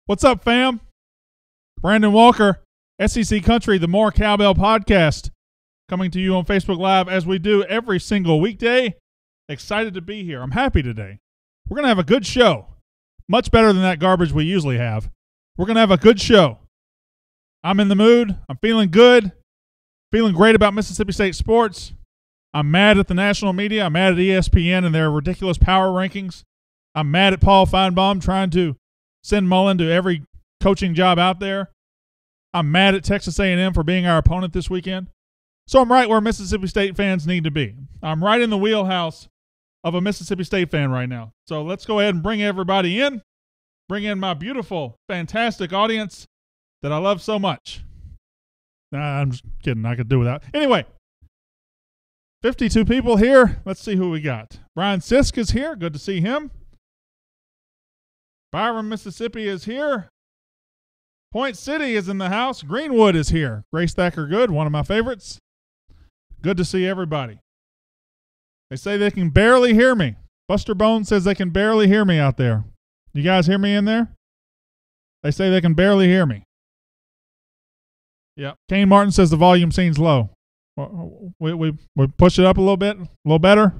What's up, fam? Brandon Walker, SEC Country, the More Cowbell podcast, coming to you on Facebook Live as we do every single weekday. Excited to be here. I'm happy today. We're going to have a good show. Much better than that garbage we usually have. We're going to have a good show. I'm in the mood. I'm feeling good. Feeling great about Mississippi State sports. I'm mad at the national media. I'm mad at ESPN and their ridiculous power rankings. I'm mad at Paul Feinbaum trying to send Mullen to every coaching job out there. I'm mad at Texas A&M for being our opponent this weekend. So I'm right where Mississippi State fans need to be. I'm right in the wheelhouse of a Mississippi State fan right now. So let's go ahead and bring everybody in. Bring in my beautiful, fantastic audience that I love so much. Nah, I'm just kidding. I could do without. Anyway, 52 people here. Let's see who we got. Brian Sisk is here. Good to see him. Byron, Mississippi is here. Point City is in the house. Greenwood is here. Grace Thacker Good, one of my favorites. Good to see everybody. They say they can barely hear me. Buster Bones says they can barely hear me out there. You guys hear me in there? They say they can barely hear me. Yeah. Kane Martin says the volume seems low. We push it up a little bit, a little better.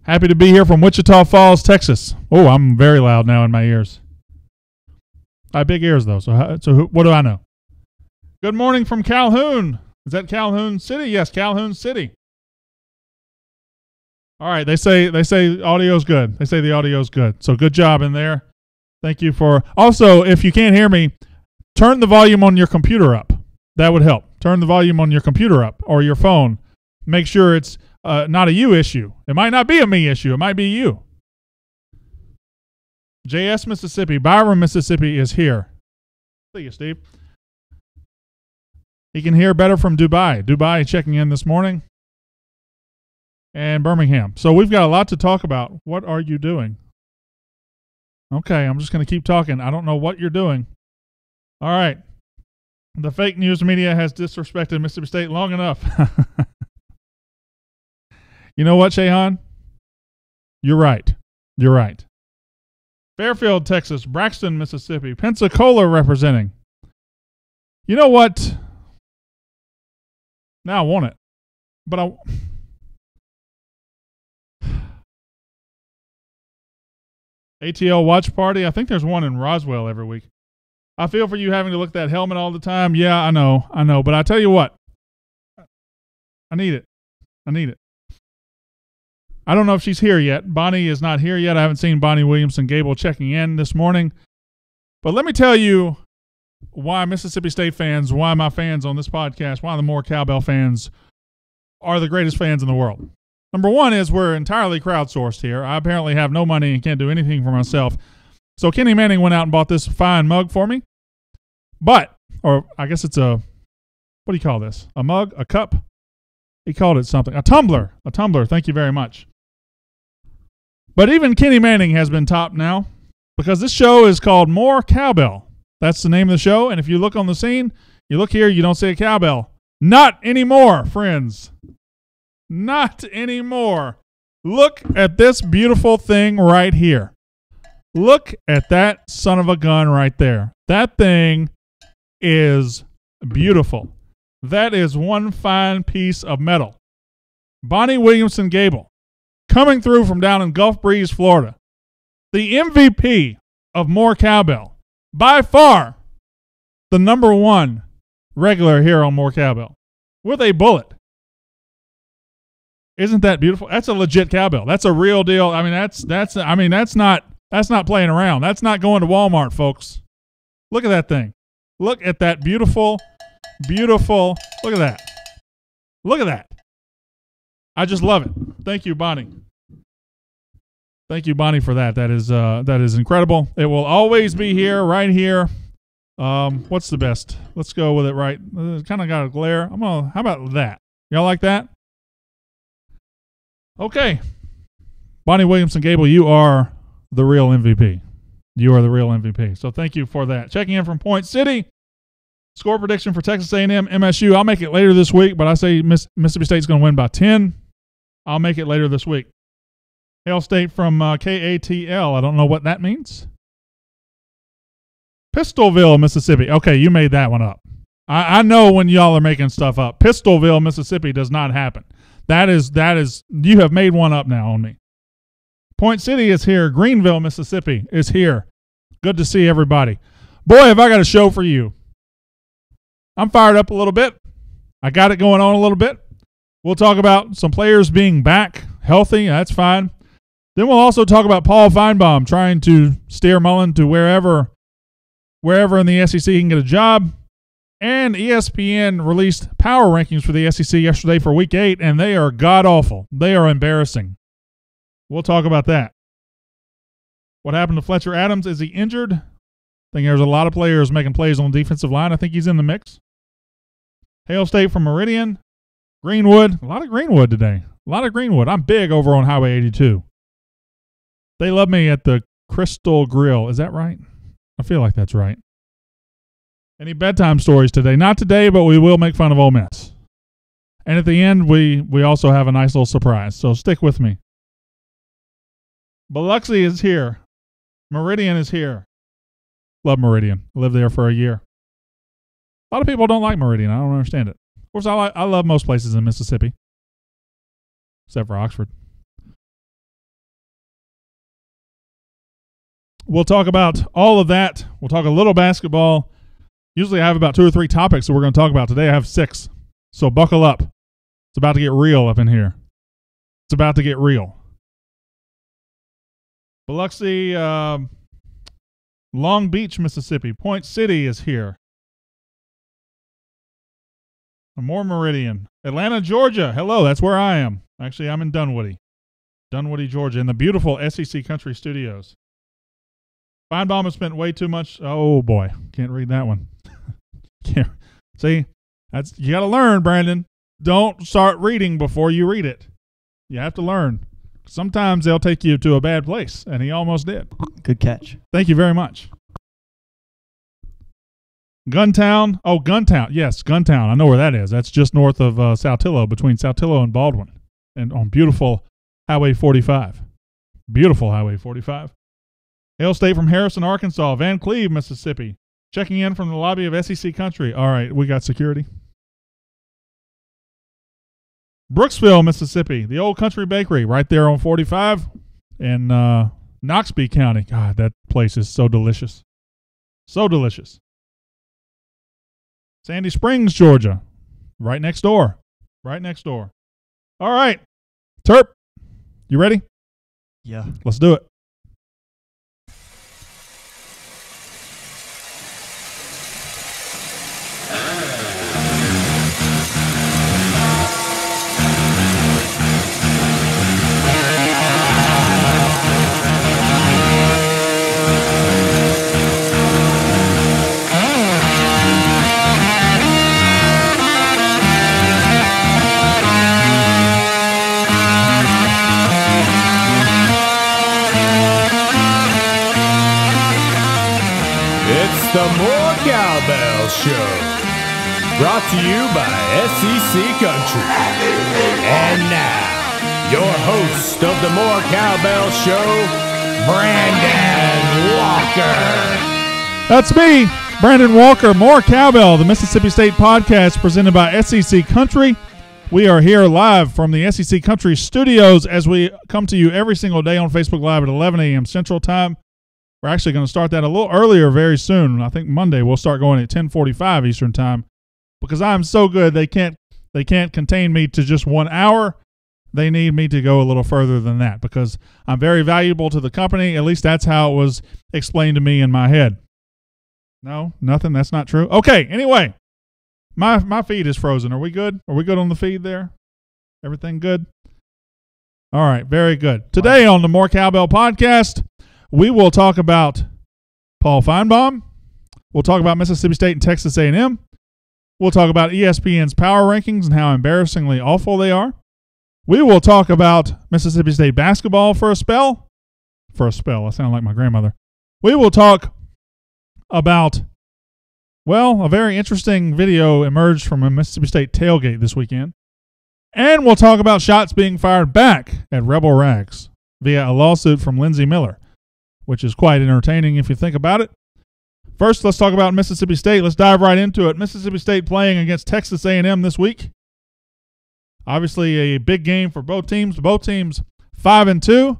Happy to be here from Wichita Falls, Texas. Oh, I'm very loud now in my ears. I have big ears, though, so what do I know? Good morning from Calhoun. Is that Calhoun City? Yes, Calhoun City. All right, they say audio's good. They say the audio's good. So good job in there. Thank you for. Also, if you can't hear me, turn the volume on your computer up. That would help. Turn the volume on your computer up or your phone. Make sure it's not a you issue. It might not be a me issue. It might be you. JS Mississippi, Byron, Mississippi is here. See you, Steve. He can hear better from Dubai. Dubai checking in this morning. And Birmingham. So we've got a lot to talk about. What are you doing? Okay, I'm just going to keep talking. I don't know what you're doing. All right. The fake news media has disrespected Mississippi State long enough. You know what, Shehan? You're right. You're right. Fairfield, Texas. Braxton, Mississippi. Pensacola representing. You know what? Now I want it. But ATL watch party. I think there's one in Roswell every week. I feel for you having to look at that helmet all the time. Yeah, I know. But I tell you what. I need it. I don't know if she's here yet. Bonnie is not here yet. I haven't seen Bonnie Williamson Gable checking in this morning. But let me tell you why Mississippi State fans, why my fans on this podcast, why the More Cowbell fans are the greatest fans in the world. Number one is we're entirely crowdsourced here. I apparently have no money and can't do anything for myself. So Kenny Manning went out and bought this fine mug for me. Or I guess it's what do you call this? A mug? A cup? He called it something. A tumbler. Thank you very much. But even Kenny Manning has been topped now because this show is called More Cowbell. That's the name of the show. And if you look on the scene, you look here, you don't see a cowbell. Not anymore, friends. Not anymore. Look at this beautiful thing right here. Look at that son of a gun right there. That thing is beautiful. That is one fine piece of metal. Bonnie Williamson Gable. Coming through from down in Gulf Breeze, Florida. The MVP of More Cowbell. By far, the number one regular here on More Cowbell. With a bullet. Isn't that beautiful? That's a legit cowbell. That's a real deal. I mean, that's not playing around. That's not going to Walmart, folks. Look at that thing. Look at that beautiful, beautiful. Look at that. Look at that. I just love it. Thank you, Bonnie. Thank you, Bonnie, for that. That is incredible. It will always be here, right here. What's the best? Let's go with it right. Kind of got a glare. How about that? Y'all like that? Okay. Bonnie Williamson Gable, you are the real MVP. You are the real MVP. So thank you for that. Checking in from Point City. Score prediction for Texas A&M, MSU. I'll make it later this week, but I say Mississippi State's going to win by 10. I'll make it later this week. Hail State from KATL. I don't know what that means. Pistolville, Mississippi. Okay, you made that one up. I know when y'all are making stuff up. Pistolville, Mississippi does not happen. That is, you have made one up now on me. Point City is here. Greenville, Mississippi is here. Good to see everybody. Boy, have I got a show for you. I'm fired up a little bit. I got it going on a little bit. We'll talk about some players being back healthy. That's fine. Then we'll also talk about Paul Feinbaum trying to steer Mullen to wherever in the SEC he can get a job. And ESPN released power rankings for the SEC yesterday for Week 8, and they are god-awful. They are embarrassing. We'll talk about that. What happened to Fletcher Adams? Is he injured? I think there's a lot of players making plays on the defensive line. I think he's in the mix. Hail State from Meridian. Greenwood. A lot of Greenwood today. A lot of Greenwood. I'm big over on Highway 82. They love me at the Crystal Grill. Is that right? I feel like that's right. Any bedtime stories today? Not today, but we will make fun of Ole Miss. And at the end, we also have a nice little surprise, so stick with me. Biloxi is here. Meridian is here. Love Meridian. Lived there for a year. A lot of people don't like Meridian. I don't understand it. Of course, I love most places in Mississippi, except for Oxford. We'll talk about all of that. We'll talk a little basketball. Usually I have about 2 or 3 topics that we're going to talk about. Today I have 6. So buckle up. It's about to get real up in here. It's about to get real. Biloxi, Long Beach, Mississippi. Point City is here. More Meridian. Atlanta, Georgia. Hello, that's where I am. Actually, I'm in Dunwoody, Georgia, in the beautiful SEC Country Studios. Feinbaum has spent way too much. Oh, boy. Can't read that one. Can't. See, you got to learn, Brandon. Don't start reading before you read it. You have to learn. Sometimes they'll take you to a bad place, and he almost did. Good catch. Thank you very much. Guntown. Oh, Guntown. Yes, Guntown. I know where that is. That's just north of Saltillo, between Saltillo and Baldwin, and on beautiful Highway 45. Beautiful Highway 45. Hail State from Harrison, Arkansas. Van Cleve, Mississippi. Checking in from the lobby of SEC Country. All right, we got security. Brooksville, Mississippi. The Old Country Bakery right there on 45 in Noxubee County. God, that place is so delicious. So delicious. Sandy Springs, Georgia. Right next door. Right next door. All right. Terp, you ready? Yeah. Let's do it. The More Cowbell Show, brought to you by SEC Country. And now, your host of the More Cowbell Show, Brandon Walker. That's me, Brandon Walker. More Cowbell, the Mississippi State podcast presented by SEC Country. We are here live from the SEC Country studios as we come to you every single day on Facebook Live at 11 a.m. Central Time. We're actually going to start that a little earlier very soon. I think Monday we'll start going at 10:45 Eastern Time because I'm so good they can't contain me to just 1 hour. They need me to go a little further than that because I'm very valuable to the company. At least that's how it was explained to me in my head. No, nothing. That's not true. Okay, anyway, my feed is frozen. Are we good? Are we good on the feed there? Everything good? All right, very good. Today on the More Cowbell podcast, we will talk about Paul Feinbaum. We'll talk about Mississippi State and Texas A&M. We'll talk about ESPN's power rankings and how embarrassingly awful they are. We will talk about Mississippi State basketball for a spell. For a spell. I sound like my grandmother. We will talk about, well, a very interesting video emerged from a Mississippi State tailgate this weekend. And we'll talk about shots being fired back at Rebel Rags. via a lawsuit from Lindsey Miller, which is quite entertaining if you think about it. First, let's talk about Mississippi State. Let's dive right into it. Mississippi State playing against Texas A&M this week. Obviously, a big game for both teams. Both teams 5-2.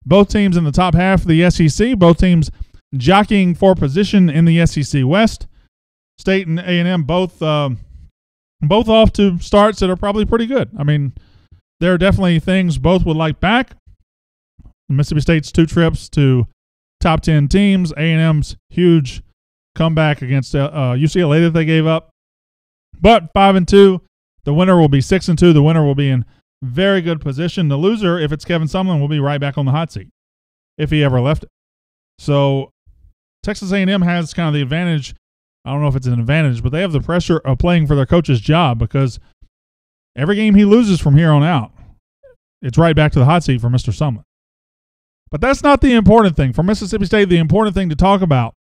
Both teams in the top half of the SEC. Both teams jockeying for position in the SEC West. State and A&M both off to starts that are probably pretty good. I mean, there are definitely things both would like back. Mississippi State's 2 trips to top 10 teams. A&M's huge comeback against UCLA that they gave up. But 5-2, the winner will be 6-2. The winner will be in very good position. The loser, if it's Kevin Sumlin, will be right back on the hot seat if he ever left it. So Texas A&M has kind of the advantage. I don't know if it's an advantage, but they have the pressure of playing for their coach's job because every game he loses from here on out, it's right back to the hot seat for Mr. Sumlin. But that's not the important thing. For Mississippi State, the important thing to talk about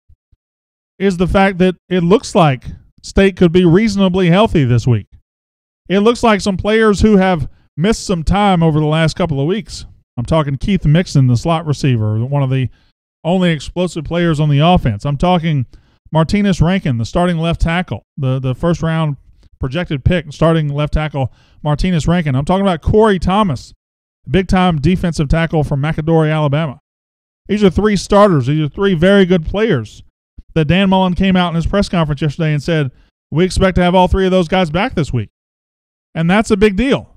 is the fact that it looks like State could be reasonably healthy this week. It looks like some players who have missed some time over the last couple of weeks. I'm talking Keith Mixon, the slot receiver, one of the only explosive players on the offense. I'm talking Martinez Rankin, the starting left tackle, the first-round projected pick, starting left tackle Martinez Rankin. I'm talking about Corey Thomas, big-time defensive tackle from McAdory, Alabama. These are 3 starters. These are 3 very good players that Dan Mullen came out in his press conference yesterday and said, we expect to have all 3 of those guys back this week. And that's a big deal.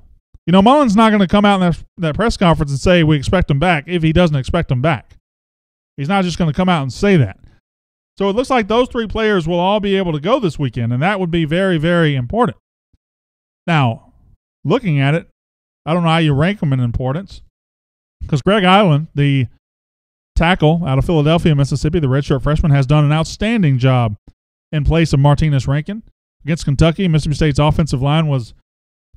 You know, Mullen's not going to come out in that press conference and say we expect them back if he doesn't expect them back. He's not just going to come out and say that. So it looks like those 3 players will all be able to go this weekend, and that would be very, very important. Now, looking at it, I don't know how you rank them in importance because Greg Island, the tackle out of Philadelphia, Mississippi, the redshirt freshman, has done an outstanding job in place of Martinez Rankin. Against Kentucky, Mississippi State's offensive line was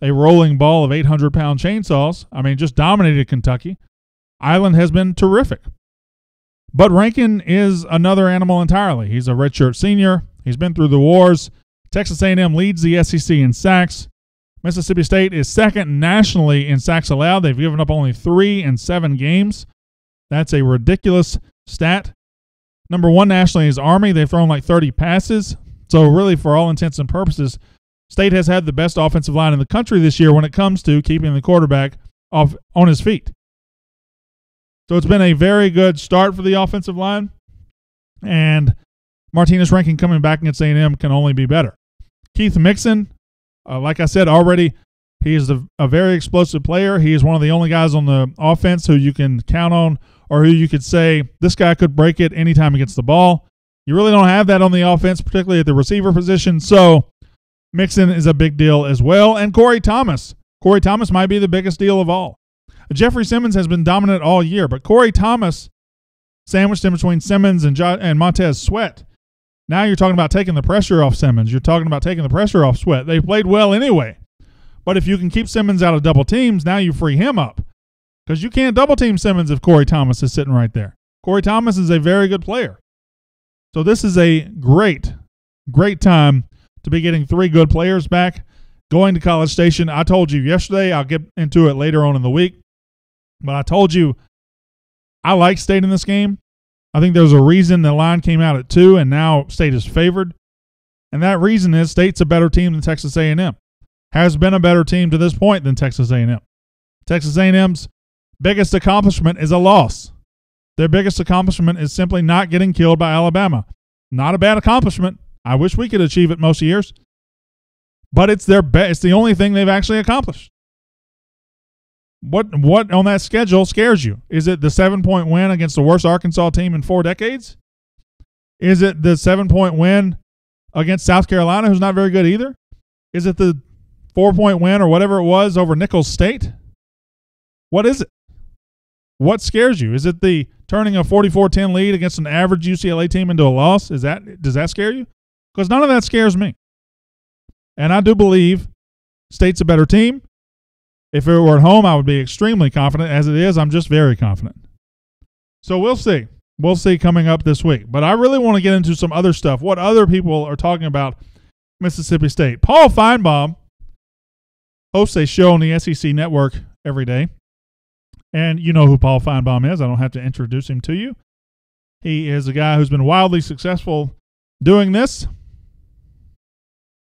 a rolling ball of 800-pound chainsaws. I mean, just dominated Kentucky. Island has been terrific. But Rankin is another animal entirely. He's a redshirt senior. He's been through the wars. Texas A&M leads the SEC in sacks. Mississippi State is second nationally in sacks allowed. They've given up only 3 in 7 games. That's a ridiculous stat. Number 1 nationally is Army. They've thrown like 30 passes. So really, for all intents and purposes, State has had the best offensive line in the country this year when it comes to keeping the quarterback off on his feet. So it's been a very good start for the offensive line, and Martinez Rankin coming back against A&M can only be better. Keith Mixon, like I said already, he is a very explosive player. He is one of the only guys on the offense who you can count on or who you could say, this guy could break it anytime he gets the ball. You really don't have that on the offense, particularly at the receiver position, so Mixon is a big deal as well. And Corey Thomas. Corey Thomas might be the biggest deal of all. Jeffrey Simmons has been dominant all year, but Corey Thomas, sandwiched in between Simmons and Montez Sweat. Now you're talking about taking the pressure off Simmons. You're talking about taking the pressure off Sweat. They played well anyway. But if you can keep Simmons out of double teams, now you free him up. Because you can't double team Simmons if Corey Thomas is sitting right there. Corey Thomas is a very good player. So this is a great, great time to be getting 3 good players back, going to College Station. I told you yesterday, I'll get into it later on in the week, but I told you I like State in this game. I think there's a reason the line came out at 2 and now State is favored. And that reason is State's a better team than Texas A&M. Has been a better team to this point than Texas A&M. Texas A&M's biggest accomplishment is a loss. Their biggest accomplishment is simply not getting killed by Alabama. Not a bad accomplishment. I wish we could achieve it most years. But it's it's the only thing they've actually accomplished. What on that schedule scares you? Is it the 7-point win against the worst Arkansas team in 4 decades? Is it the 7-point win against South Carolina, who's not very good either? Is it the 4-point win or whatever it was over Nicholls State? What is it? What scares you? Is it the turning a 44-10 lead against an average UCLA team into a loss? Does that scare you? Because none of that scares me. And I do believe State's a better team. If it were at home, I would be extremely confident. As it is, I'm just very confident. So we'll see. We'll see coming up this week. But I really want to get into some other stuff, what other people are talking about Mississippi State. Paul Feinbaum hosts a show on the SEC Network every day. And you know who Paul Feinbaum is. I don't have to introduce him to you. He is a guy who's been wildly successful doing this.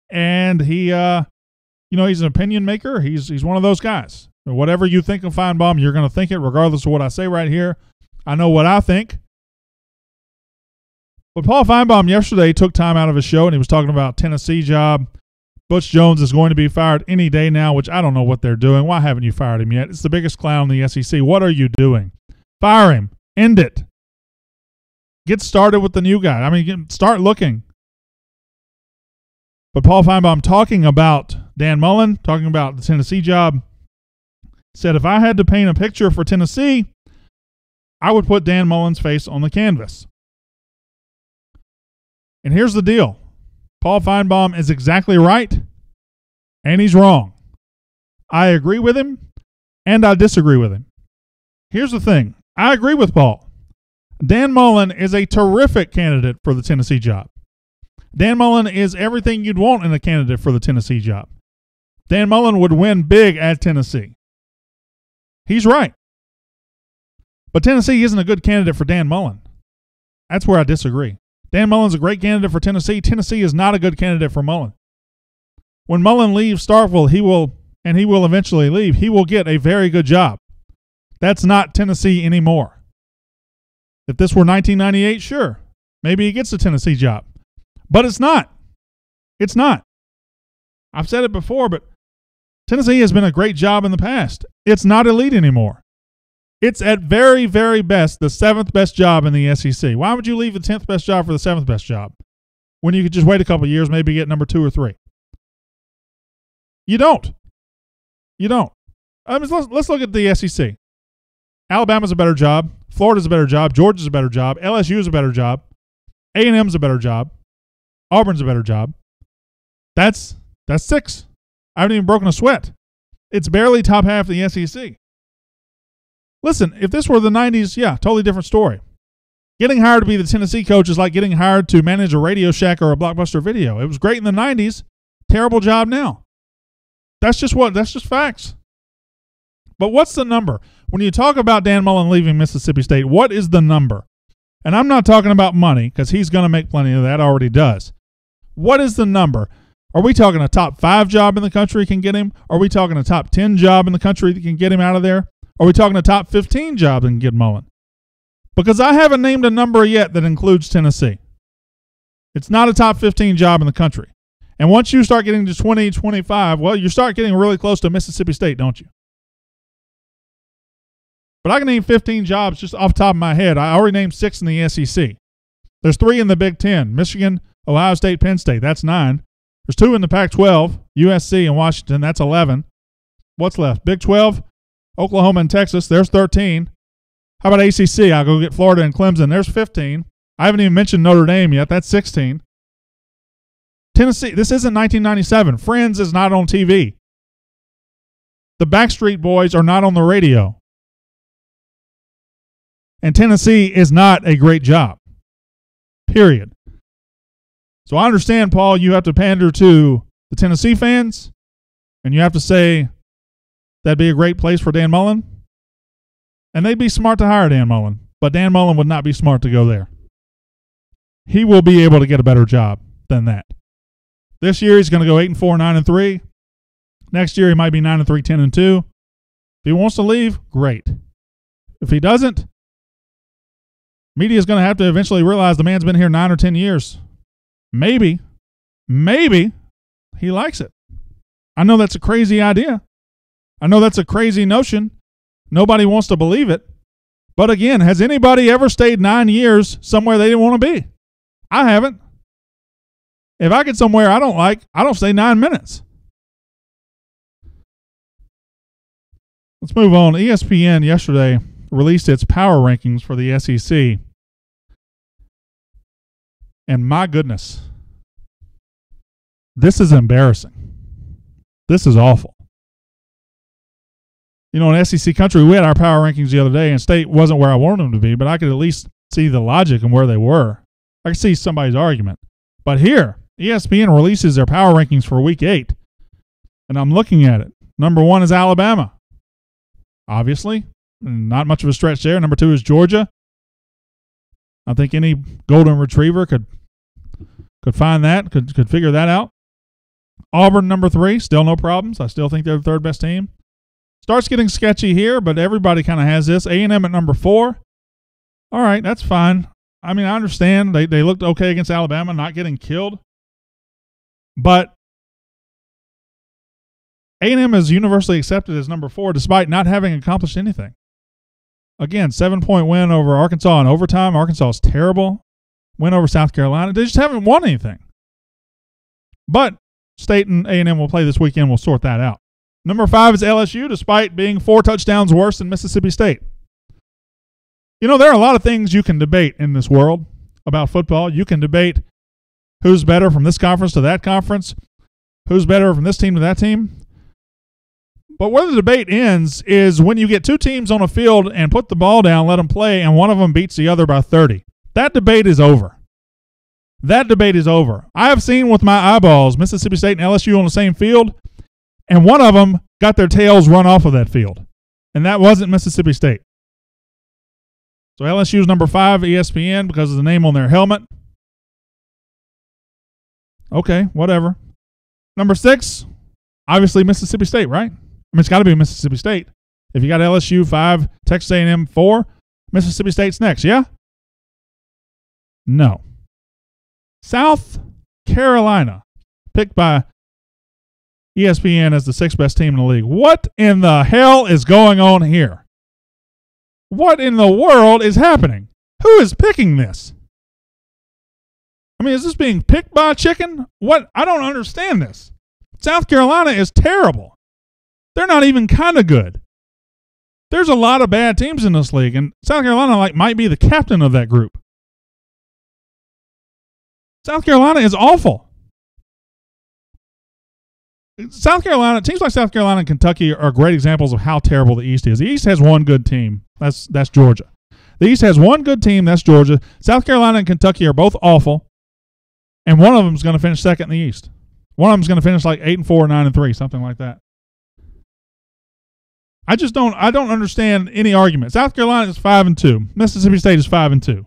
And he, he's an opinion maker. He's one of those guys. Whatever you think of Feinbaum, you're going to think it regardless of what I say right here. I know what I think. But Paul Feinbaum yesterday took time out of his show and he was talking about Tennessee job. Butch Jones is going to be fired any day now, which I don't know what they're doing. Why haven't you fired him yet? It's the biggest clown in the SEC. What are you doing? Fire him. End it. Get started with the new guy. I mean, start looking. But Paul Feinbaum talking about Dan Mullen, talking about the Tennessee job, said if I had to paint a picture for Tennessee, I would put Dan Mullen's face on the canvas. And here's the deal. Paul Feinbaum is exactly right, and he's wrong. I agree with him, and I disagree with him. Here's the thing. I agree with Paul. Dan Mullen is a terrific candidate for the Tennessee job. Dan Mullen is everything you'd want in a candidate for the Tennessee job. Dan Mullen would win big at Tennessee. He's right. But Tennessee isn't a good candidate for Dan Mullen. That's where I disagree. Dan Mullen's a great candidate for Tennessee. Tennessee is not a good candidate for Mullen. When Mullen leaves Starkville, he will eventually leave, he will get a very good job. That's not Tennessee anymore. If this were 1998, sure, maybe he gets a Tennessee job. But it's not. It's not. I've said it before, but Tennessee has been a great job in the past. It's not elite anymore. It's at very, very best the 7th best job in the SEC. Why would you leave the 10th best job for the 7th best job when you could just wait a couple of years, maybe get number 2 or 3? You don't. You don't. Let's look at the SEC. Alabama's a better job. Florida's a better job. Georgia's a better job. LSU's a better job. A&M's a better job. Auburn's a better job. That's 6. I haven't even broken a sweat. It's barely top half of the SEC. Listen, if this were the 90s, yeah, totally different story. Getting hired to be the Tennessee coach is like getting hired to manage a Radio Shack or a Blockbuster Video. It was great in the 90s. Terrible job now. That's just facts. But what's the number? When you talk about Dan Mullen leaving Mississippi State, what is the number? And I'm not talking about money because he's going to make plenty of that, already does. What is the number? Are we talking a top 5 job in the country can get him? Are we talking a top 10 job in the country that can get him out of there? Are we talking a top 15 job that can get Mullen? Because I haven't named a number yet that includes Tennessee. It's not a top 15 job in the country. And once you start getting to 20, 25, well, you start getting really close to Mississippi State, don't you? But I can name 15 jobs just off the top of my head. I already named 6 in the SEC. There's 3 in the Big Ten. Michigan, Ohio State, Penn State. That's 9. There's 2 in the Pac-12. USC and Washington. That's 11. What's left? Big 12, Oklahoma and Texas. There's 13. How about ACC? I'll go get Florida and Clemson. There's 15. I haven't even mentioned Notre Dame yet. That's 16. Tennessee, this isn't 1997. Friends is not on TV. The Backstreet Boys are not on the radio. And Tennessee is not a great job. Period. So I understand, Paul, you have to pander to the Tennessee fans, and you have to say that'd be a great place for Dan Mullen. And they'd be smart to hire Dan Mullen, but Dan Mullen would not be smart to go there. He will be able to get a better job than that. This year he's going to go 8-4, 9-3. Next year he might be 9-3, 10-2. If he wants to leave, great. If he doesn't, media is going to have to eventually realize the man's been here 9 or 10 years. Maybe he likes it. I know that's a crazy idea. I know that's a crazy notion. Nobody wants to believe it. But again, has anybody ever stayed 9 years somewhere they didn't want to be? I haven't. If I get somewhere I don't like, I don't stay 9 minutes. Let's move on. ESPN yesterday released its power rankings for the SEC. And my goodness, this is embarrassing. This is awful. You know, in SEC country, we had our power rankings the other day, and State wasn't where I wanted them to be, but I could at least see the logic and where they were. I could see somebody's argument. But here, ESPN releases their power rankings for Week 8, and I'm looking at it. Number 1 is Alabama. Obviously, Not much of a stretch there. Number 2 is Georgia. I think any golden retriever could find that, could figure that out. Auburn, number 3, still no problems. I still think they're the 3rd best team. Starts getting sketchy here, but everybody kind of has this. A&M at number 4. All right, that's fine. I mean, I understand. They looked okay against Alabama, not getting killed. But A&M is universally accepted as number 4 despite not having accomplished anything. Again, 7-point win over Arkansas in overtime. Arkansas is terrible. Win over South Carolina. They just haven't won anything. But State and A&M will play this weekend. We'll sort that out. Number 5 is LSU, despite being 4 touchdowns worse than Mississippi State. You know, there are a lot of things you can debate in this world about football. You can debate who's better from this conference to that conference, who's better from this team to that team. But where the debate ends is when you get 2 teams on a field and put the ball down, let them play, and one of them beats the other by 30. That debate is over. That debate is over. I have seen with my eyeballs Mississippi State and LSU on the same field, and one of them got their tails run off of that field, and that wasn't Mississippi State. So LSU is number 5, ESPN, because of the name on their helmet. Okay, whatever. Number 6, obviously Mississippi State, right? I mean, it's got to be Mississippi State. If you got LSU 5, Texas A&M 4, Mississippi State's next, yeah? No. South Carolina, picked by ESPN as the 6th best team in the league. What in the hell is going on here? What in the world is happening? Who is picking this? I mean, is this being picked by a chicken? What? I don't understand this. South Carolina is terrible. They're not even kind of good. There's a lot of bad teams in this league, and South Carolina might be the captain of that group. South Carolina is awful. South Carolina, teams like South Carolina and Kentucky are great examples of how terrible the East is. The East has one good team. That's Georgia. The East has one good team. That's Georgia. South Carolina and Kentucky are both awful, and one of them is going to finish second in the East. One of them is going to finish like 8-4, 9-3, something like that. I don't understand any argument. South Carolina is 5-2. Mississippi State is 5-2.